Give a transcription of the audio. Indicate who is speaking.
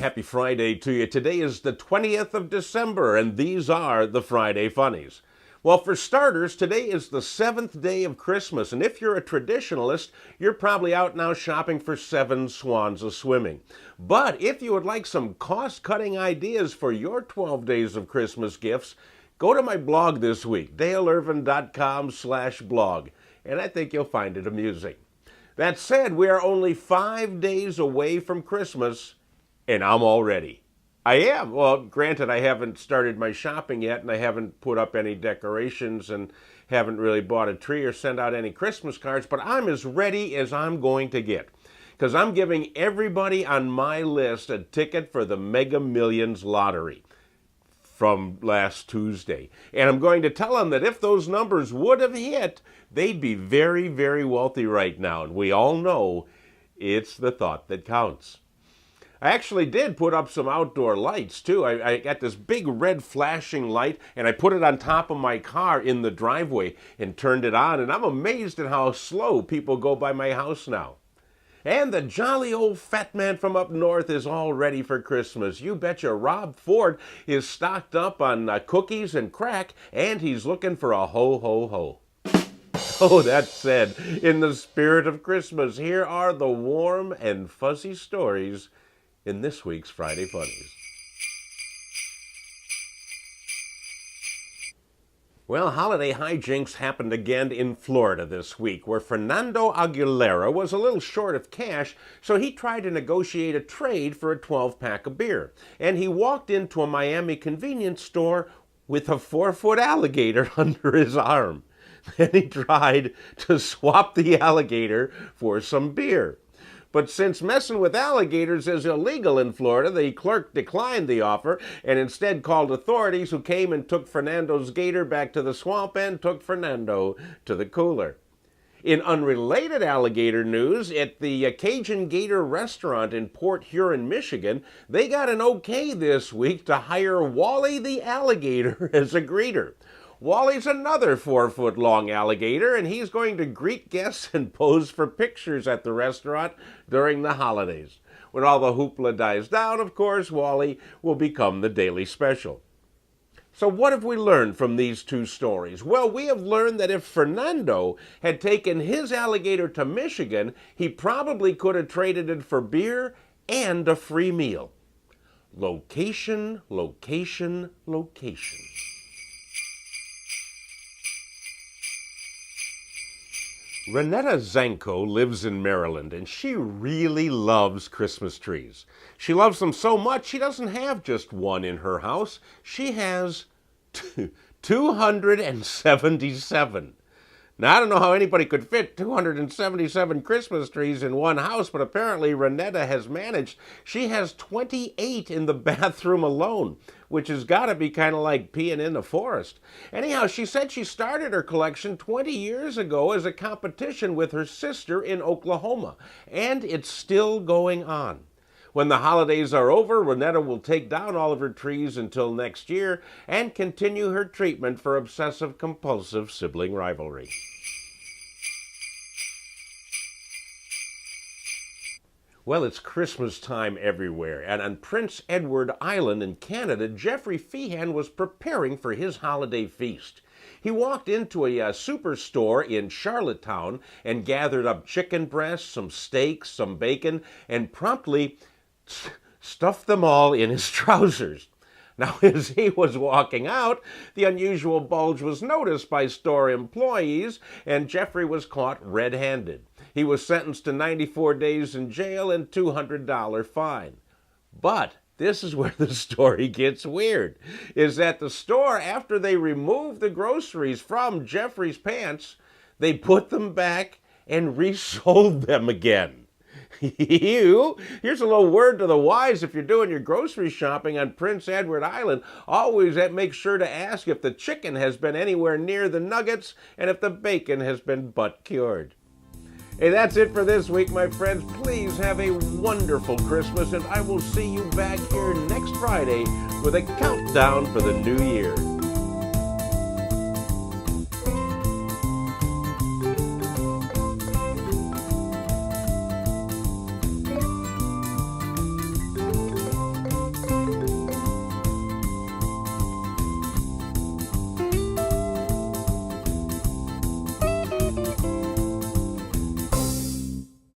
Speaker 1: happy Friday to you. Today is the 20th of December, and these are the Friday Funnies. Well, for starters, today is the 7th day of Christmas, and if you're a traditionalist, you're probably out now shopping for 7 swans a-swimming. But if you would like some cost-cutting ideas for your 12 days of Christmas gifts, go to my blog this week, daleirvin.com/blog, and I think you'll find it amusing. That said, we are only 5 days away from Christmas, and I'm all ready. I am. Well, granted, I haven't started my shopping yet, and I haven't put up any decorations and haven't really bought a tree or sent out any Christmas cards, but I'm as ready as I'm going to get, because I'm giving everybody on my list a ticket for the Mega Millions lottery from last Tuesday. And I'm going to tell them that if those numbers would have hit, they'd be very, very wealthy right now. And we all know it's the thought that counts. I actually did put up some outdoor lights, too. I got this big red flashing light, and I put it on top of my car in the driveway and turned it on. And I'm amazed at how slow people go by my house now. And the jolly old fat man from up north is all ready for Christmas. You betcha Rob Ford is stocked up on cookies and crack, and he's looking for a ho-ho-ho. Oh, that said, in the spirit of Christmas, here are the warm and fuzzy stories in this week's Friday Funnies. Well, holiday hijinks happened again in Florida this week, where Fernando Aguilera was a little short of cash, so he tried to negotiate a trade for a 12-pack of beer. And he walked into a Miami convenience store with a 4-foot alligator under his arm. Then he tried to swap the alligator for some beer. But since messing with alligators is illegal in Florida, the clerk declined the offer and instead called authorities, who came and took Fernando's gator back to the swamp and took Fernando to the cooler. In unrelated alligator news, at the Cajun Gator restaurant in Port Huron, Michigan, they got an okay this week to hire Wally the alligator as a greeter. Wally's another 4-foot-long alligator, and he's going to greet guests and pose for pictures at the restaurant during the holidays. When all the hoopla dies down, of course, Wally will become the daily special. So what have we learned from these two stories? Well, we have learned that if Fernando had taken his alligator to Michigan, he probably could have traded it for beer and a free meal. Location, location, location. Renetta Zanko lives in Maryland, and she really loves Christmas trees. She loves them so much she doesn't have just one in her house. She has 277. Now, I don't know how anybody could fit 277 Christmas trees in one house, but apparently Renetta has managed. She has 28 in the bathroom alone, which has got to be kind of like peeing in the forest. Anyhow, she said she started her collection 20 years ago as a competition with her sister in Oklahoma, and it's still going on. When the holidays are over, Renetta will take down all of her trees until next year and continue her treatment for obsessive-compulsive sibling rivalry. Well, it's Christmas time everywhere, and on Prince Edward Island in Canada, Jeffrey Feehan was preparing for his holiday feast. He walked into a superstore in Charlottetown and gathered up chicken breasts, some steaks, some bacon, and promptly stuffed them all in his trousers. Now, as he was walking out, the unusual bulge was noticed by store employees, and Jeffrey was caught red-handed. He was sentenced to 94 days in jail and $200 fine. But this is where the story gets weird, is that the store, after they removed the groceries from Jeffrey's pants, they put them back and resold them again. Here's a little word to the wise: if you're doing your grocery shopping on Prince Edward Island, always make sure to ask if the chicken has been anywhere near the nuggets and if the bacon has been butt cured. Hey, that's it for this week, my friends. Please have a wonderful Christmas, and I will see you back here next Friday with a countdown for the new year.